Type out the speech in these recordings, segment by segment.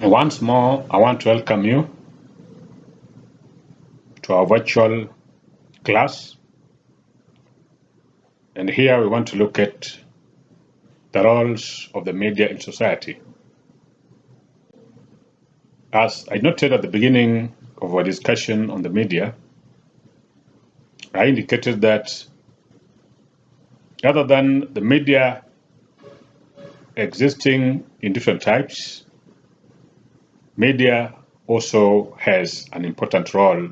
Once more, I want to welcome you to our virtual class. And here we want to look at the roles of the media in society. As I noted at the beginning of our discussion on the media, I indicated that rather than the media existing in different types, media also has an important role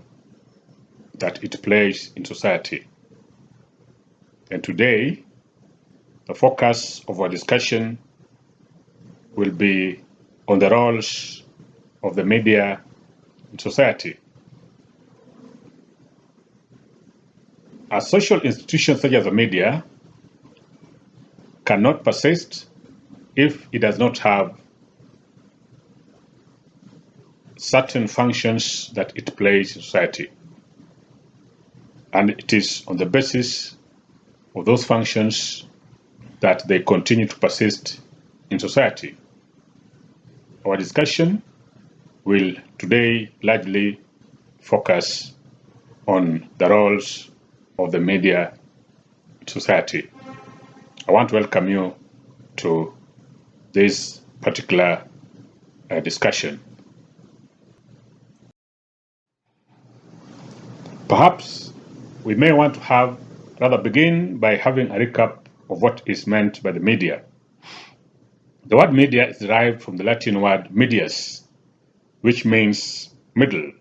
that it plays in society. And today, the focus of our discussion will be on the roles of the media in society. A social institution such as the media cannot persist if it does not have certain functions that it plays in society. And it is on the basis of those functions that they continue to persist in society. Our discussion will today largely focus on the roles of the media in society. I want to welcome you to this particular discussion. Perhaps we may want to begin by having a recap of what is meant by the media. The word media is derived from the Latin word medius, which means middle.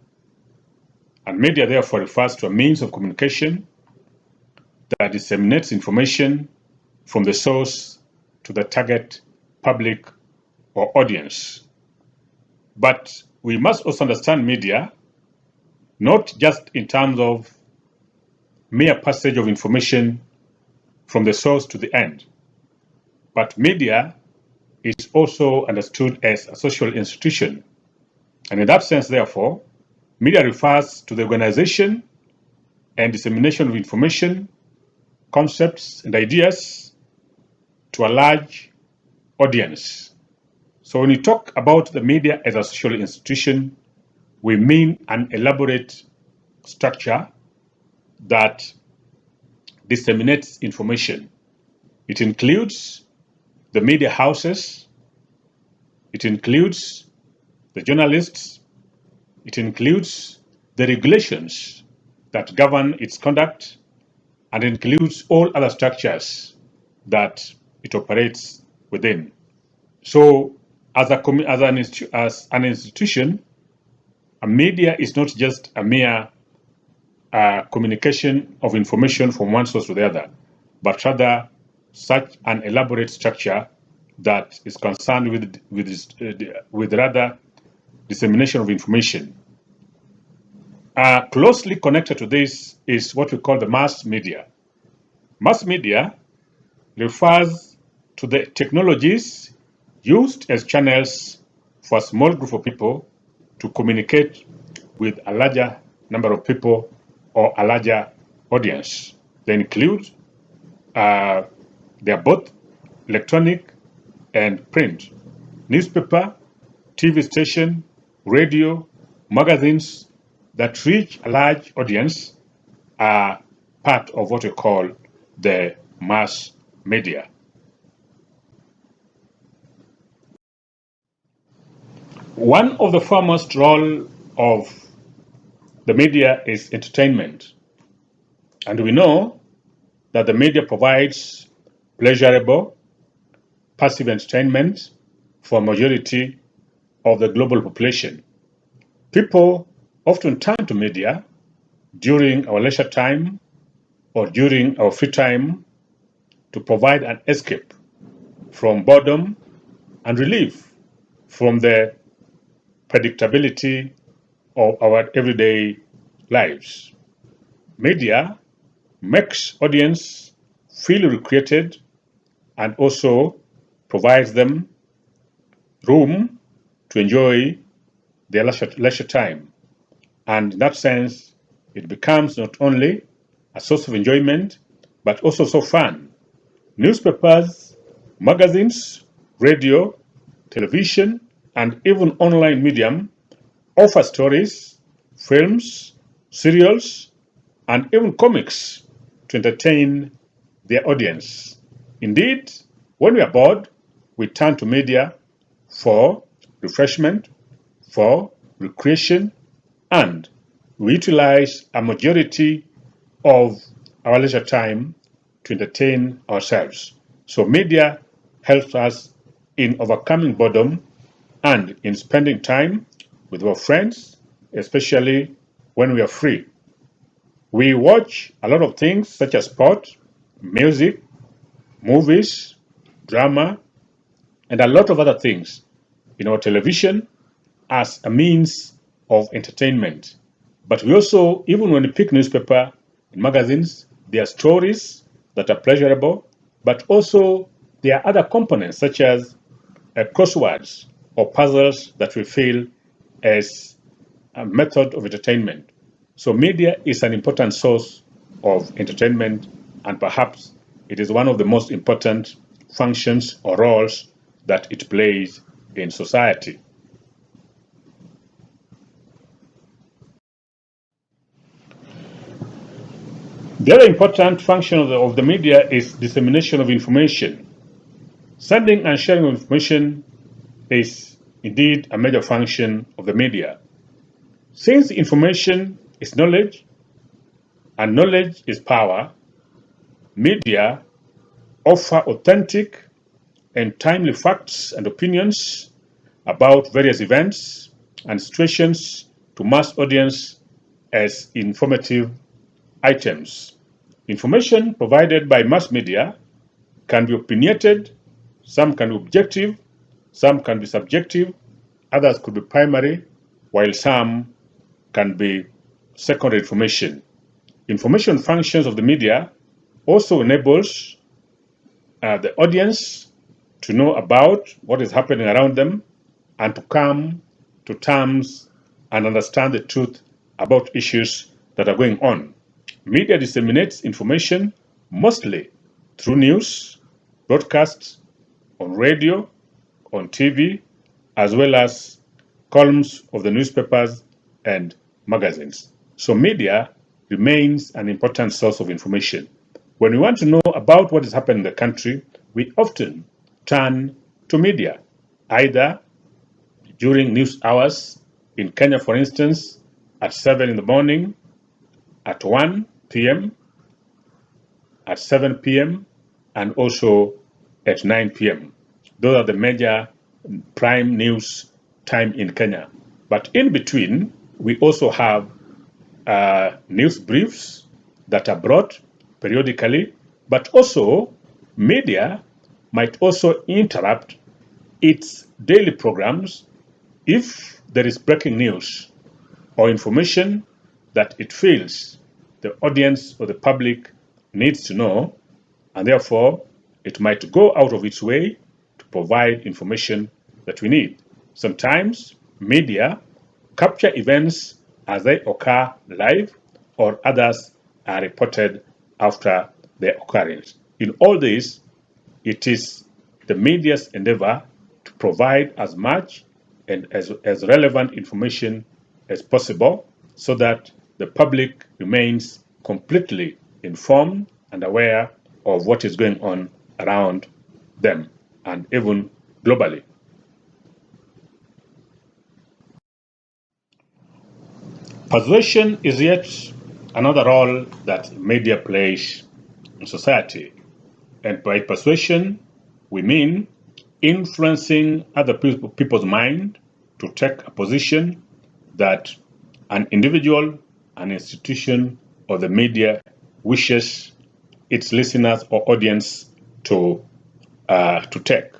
And media therefore refers to a means of communication that disseminates information from the source to the target public or audience. But we must also understand media not just in terms of mere passage of information from the source to the end, but media is also understood as a social institution. And in that sense, therefore, media refers to the organization and dissemination of information, concepts, and ideas to a large audience. So when we talk about the media as a social institution, we mean an elaborate structure that disseminates information. It includes the media houses, it includes the journalists, it includes the regulations that govern its conduct, and includes all other structures that it operates within. So as an institution, a media is not just a mere communication of information from one source to the other, but rather such an elaborate structure that is concerned with rather dissemination of information. Closely connected to this is what we call the mass media. Mass media refers to the technologies used as channels for a small group of people to communicate with a larger number of people or a larger audience. They include, they are both electronic and print, newspaper, TV station, radio, magazines that reach a large audience are part of what we call the mass media. One of the foremost role of the media is entertainment. And we know that the media provides pleasurable, passive entertainment for a majority of the global population. People often turn to media during our leisure time or during our free time to provide an escape from boredom and relief from the predictability of our everyday lives. Media makes audience feel recreated and also provides them room to enjoy their leisure time. And in that sense, it becomes not only a source of enjoyment, but also so fun. Newspapers, magazines, radio, television, and even online medium offer stories, films, serials, and even comics to entertain their audience. Indeed, when we are bored, we turn to media for refreshment, for recreation, and we utilize a majority of our leisure time to entertain ourselves. So media helps us in overcoming boredom and in spending time with our friends, especially when we are free. We watch a lot of things such as sport, music, movies, drama, and a lot of other things in our television as a means of entertainment. But we also, even when we pick newspaper and magazines, there are stories that are pleasurable, but also there are other components such as crosswords or puzzles that we feel as a method of entertainment. So media is an important source of entertainment, and perhaps it is one of the most important functions or roles that it plays in society. The other important function of the media is dissemination of information. Sending and sharing of information is indeed a major function of the media. Since information is knowledge and knowledge is power, media offer authentic and timely facts and opinions about various events and situations to mass audience as informative items. Information provided by mass media can be opinionated, some can be objective, some can be subjective, others could be primary, while some can be secondary information. Information functions of the media also enables the audience to know about what is happening around them and to come to terms and understand the truth about issues that are going on. Media disseminates information mostly through news, broadcasts, on radio, on TV, as well as columns of the newspapers and magazines. So media remains an important source of information. When we want to know about what is happening in the country, we often turn to media, either during news hours in Kenya, for instance, at 7 in the morning, at 1 p.m., at 7 p.m., and also at 9 p.m. Those are the major prime news time in Kenya. But in between, we also have news briefs that are brought periodically, but also media might also interrupt its daily programs if there is breaking news or information that it feels the audience or the public needs to know, and therefore it might go out of its way to provide information that we need. Sometimes media capture events as they occur live, or others are reported after their occurrence. In all this, it is the media's endeavor to provide as much and as relevant information as possible so that the public remains completely informed and aware of what is going on around them and even globally. Persuasion is yet another role that media plays in society. And by persuasion, we mean influencing other people's mind to take a position that an individual, an institution, or the media wishes its listeners or audience to take.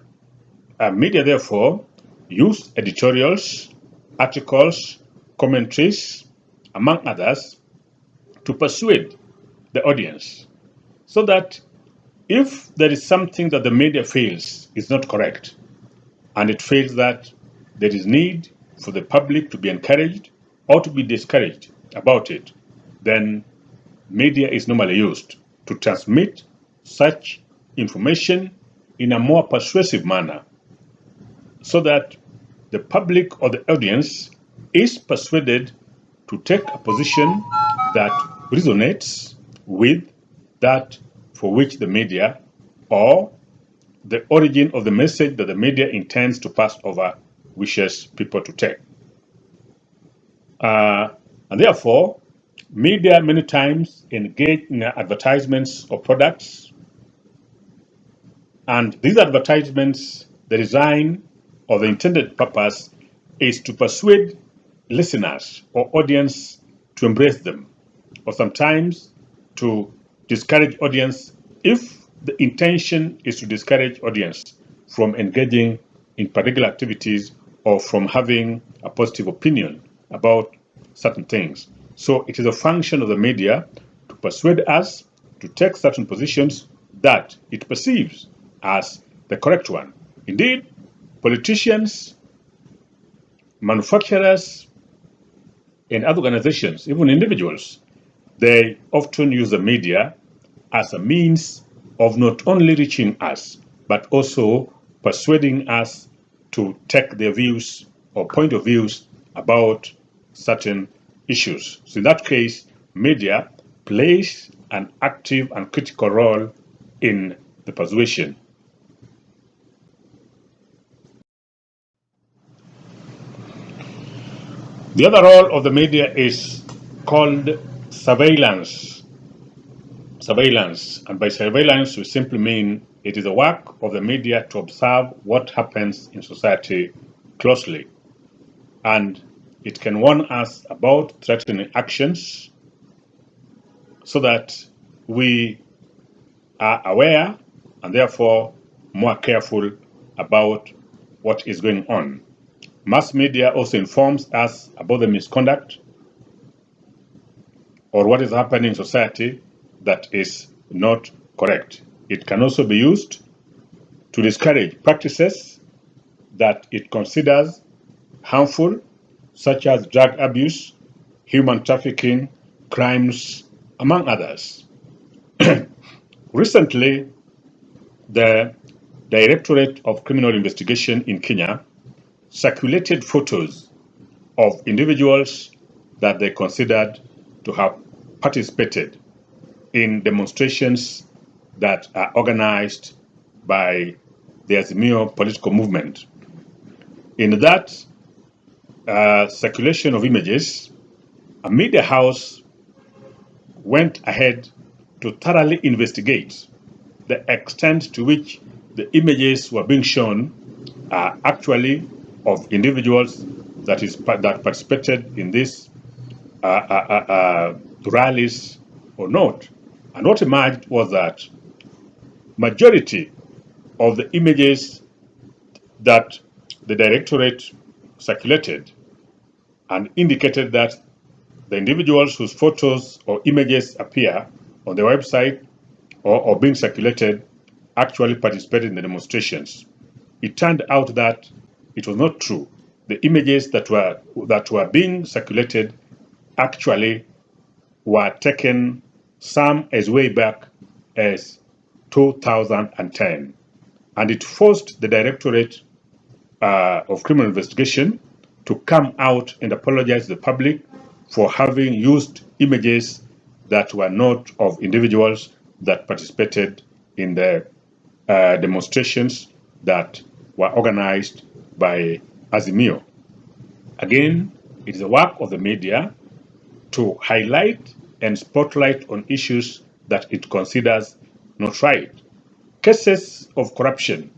Media, therefore, use editorials, articles, commentaries, among others, to persuade the audience so that if there is something that the media feels is not correct, and it feels that there is need for the public to be encouraged or to be discouraged about it, then media is normally used to transmit such information in a more persuasive manner so that the public or the audience is persuaded to take a position that resonates with that for which the media or the origin of the message that the media intends to pass over wishes people to take. And therefore, media many times engage in advertisements of products, and these advertisements, the design or the intended purpose is to persuade listeners or audience to embrace them, or sometimes to discourage audience if the intention is to discourage audience from engaging in particular activities or from having a positive opinion about certain things. So it is a function of the media to persuade us to take certain positions that it perceives as the correct one. Indeed, politicians, manufacturers, and other organizations, even individuals, they often use the media as a means of not only reaching us, but also persuading us to take their views or point of views about certain issues. So in that case, media plays an active and critical role in the persuasion. The other role of the media is called surveillance. Surveillance, and by surveillance we simply mean it is the work of the media to observe what happens in society closely, and it can warn us about threatening actions so that we are aware and therefore more careful about what is going on. Mass media also informs us about the misconduct or what is happening in society that is not correct. It can also be used to discourage practices that it considers harmful, such as drug abuse, human trafficking, crimes, among others. Recently, the Directorate of Criminal Investigation in Kenya circulated photos of individuals that they considered to have participated in demonstrations that are organized by the Azimio political movement. In that circulation of images, a media house went ahead to thoroughly investigate the extent to which the images were being shown are actually of individuals that participated in these rallies or not. And what emerged was that majority of the images that the directorate circulated and indicated that the individuals whose photos or images appear on the website or being circulated actually participated in the demonstrations. It turned out that it was not true. The images that were being circulated actually were taken, some as way back as 2010, and it forced the Directorate of Criminal Investigation to come out and apologize to the public for having used images that were not of individuals that participated in the demonstrations that were organized by Azimio. Again, it is the work of the media to highlight and spotlight on issues that it considers not right. Cases of corruption,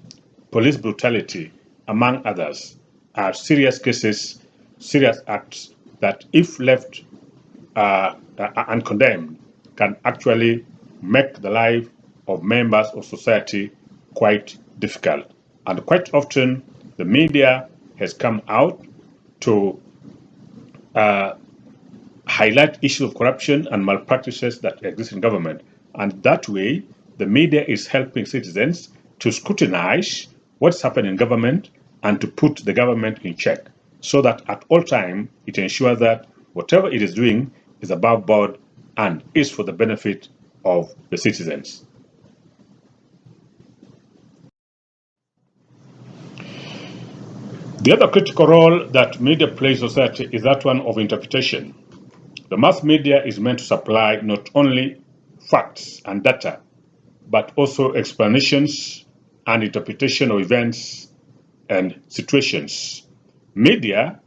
police brutality, among others, are serious cases, serious acts that, if left uncondemned, can actually make the life of members of society quite difficult. And quite often, the media has come out to highlight issues of corruption and malpractices that exist in government. And that way, the media is helping citizens to scrutinize what's happening in government and to put the government in check, so that at all time it ensures that whatever it is doing is above board and is for the benefit of the citizens. The other critical role that media plays in society is that one of interpretation. The mass media is meant to supply not only facts and data, but also explanations and interpretation of events and situations. Media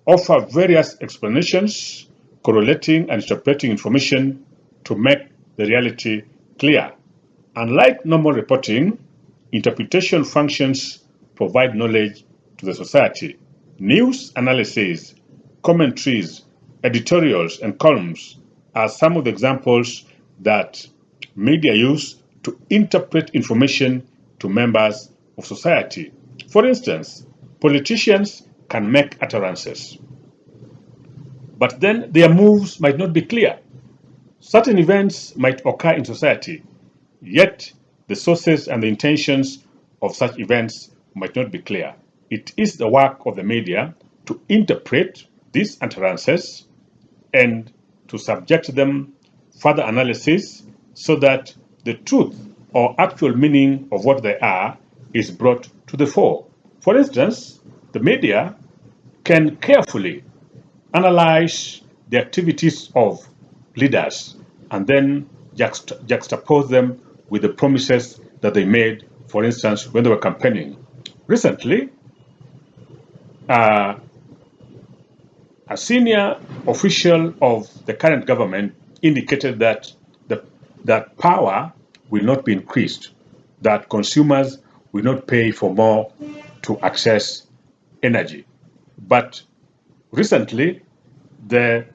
offer various explanations, correlating and interpreting information to make the reality clear. Unlike normal reporting, interpretation functions provide knowledge to the society. News analysis, commentaries, editorials, and columns are some of the examples that media use to interpret information to members of society. For instance, politicians can make utterances, but then their moves might not be clear. Certain events might occur in society, yet the sources and the intentions of such events might not be clear. It is the work of the media to interpret these utterances and to subject them further analysis so that the truth or actual meaning of what they are is brought to the fore. For instance, the media can carefully analyze the activities of leaders and then juxtapose them with the promises that they made, for instance, when they were campaigning. Recently, a senior official of the current government indicated that that power will not be increased, that consumers will not pay for more to access energy. But recently, the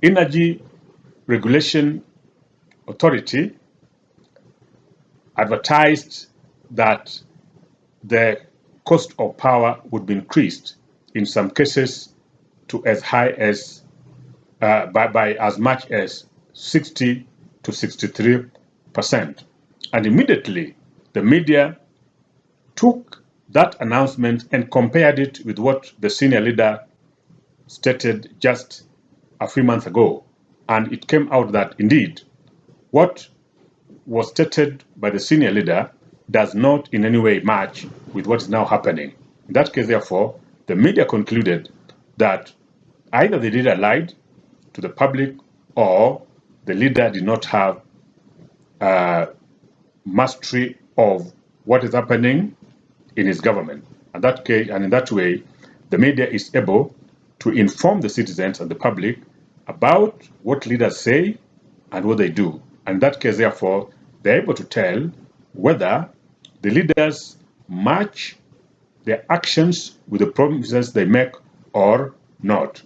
Energy Regulation Authority advertised that the cost of power would be increased, in some cases to as high as by as much as 60 to 63%. And immediately the media took that announcement and compared it with what the senior leader stated just a few months ago. And it came out that indeed what was stated by the senior leader does not in any way match with what is now happening. In that case, therefore, the media concluded that either the leader lied to the public or the leader did not have mastery of what is happening in his government. And that case, and in that way, the media is able to inform the citizens and the public about what leaders say and what they do. And in that case, therefore, they're able to tell whether the leaders match their actions with the promises they make or not.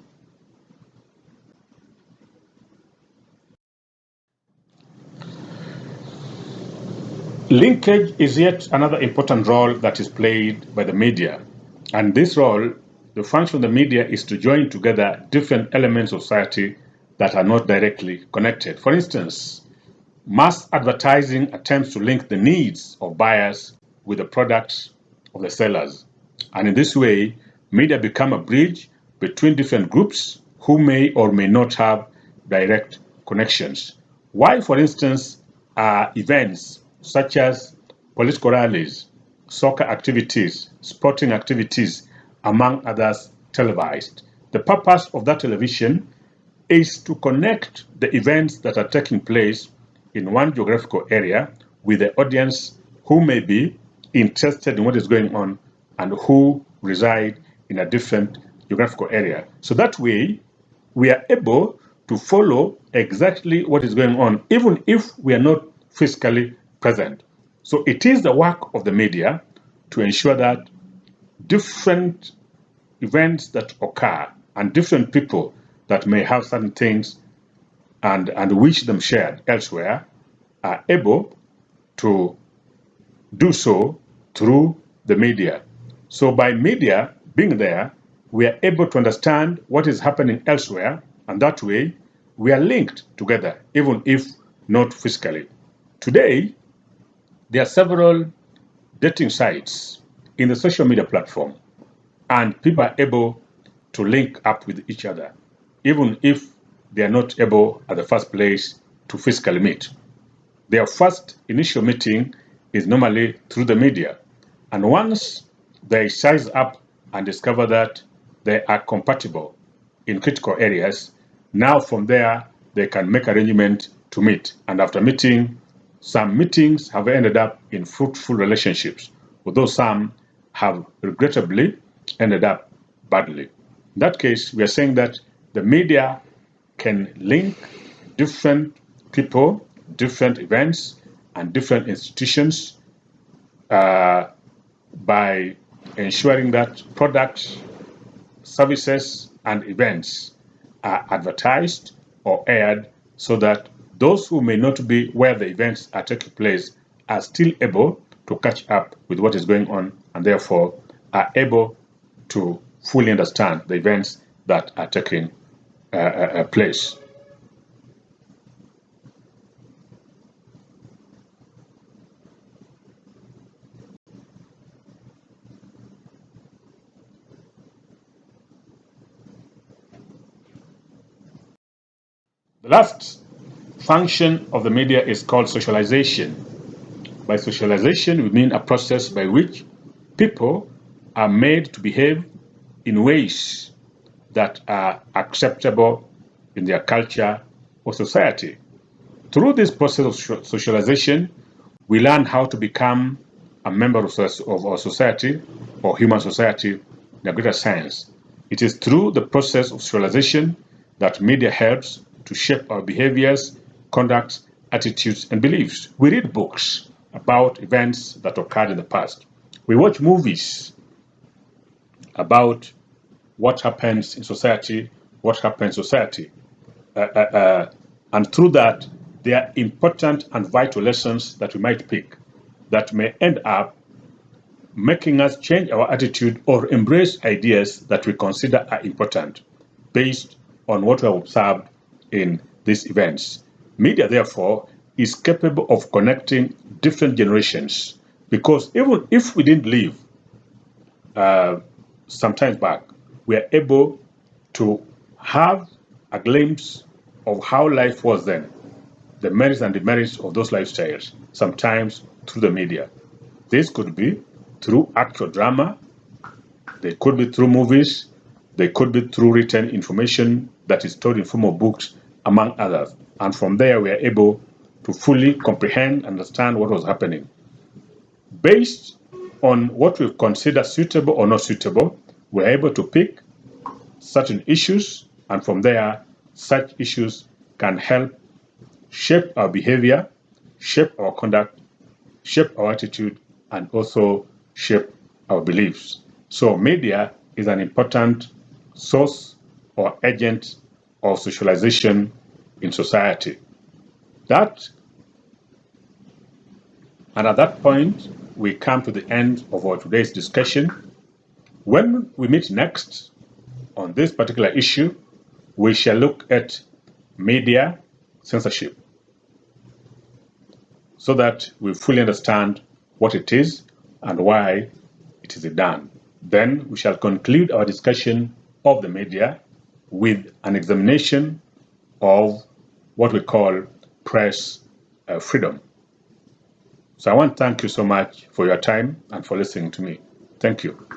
Linkage is yet another important role that is played by the media. And this role, the function of the media is to join together different elements of society that are not directly connected. For instance, mass advertising attempts to link the needs of buyers with the products of the sellers. And in this way, media become a bridge between different groups who may or may not have direct connections. Why, for instance, are events such as political rallies, soccer activities, sporting activities, among others, televised? The purpose of that television is to connect the events that are taking place in one geographical area with the audience who may be interested in what is going on and who reside in a different geographical area. So that way, we are able to follow exactly what is going on, even if we are not physically present. So it is the work of the media to ensure that different events that occur and different people that may have certain things and wish them shared elsewhere are able to do so through the media. So by media being there, we are able to understand what is happening elsewhere, and that way we are linked together, even if not physically. Today, there are several dating sites in the social media platform, and people are able to link up with each other, even if they are not able at the first place to physically meet. Their first initial meeting is normally through the media. And once they size up and discover that they are compatible in critical areas. Now from there, they can make arrangement to meet. And after meeting, some meetings have ended up in fruitful relationships, although some have regrettably ended up badly. In that case, we are saying that the media can link different people, different events, and different institutions by ensuring that products, services, and events are advertised or aired so that those who may not be where the events are taking place are still able to catch up with what is going on and therefore are able to fully understand the events that are taking place. The last function of the media is called socialization. By socialization, we mean a process by which people are made to behave in ways that are acceptable in their culture or society. Through this process of socialization, we learn how to become a member of our society or human society in a greater sense. It is through the process of socialization that media helps to shape our behaviors, conduct, attitudes, and beliefs. We read books about events that occurred in the past. We watch movies about what happens in society, what happens in society. And through that, there are important and vital lessons that we might pick that may end up making us change our attitude or embrace ideas that we consider are important based on what we have observed in these events. Media, therefore, is capable of connecting different generations because even if we didn't live some time back, we are able to have a glimpse of how life was then, the merits and demerits of those lifestyles, sometimes through the media. This could be through actual drama, they could be through movies, they could be through written information that is stored in form of books, among others. And from there, we are able to fully comprehend, understand what was happening. Based on what we consider suitable or not suitable, we're able to pick certain issues, and from there, such issues can help shape our behavior, shape our conduct, shape our attitude, and also shape our beliefs. So, media is an important source or agent of socialization in society. That, and at that point, we come to the end of our today's discussion. When we meet next on this particular issue, we shall look at media censorship so that we fully understand what it is and why it is done. Then we shall conclude our discussion of the media with an examination of what we call press freedom. So I want to thank you so much for your time and for listening to me. Thank you.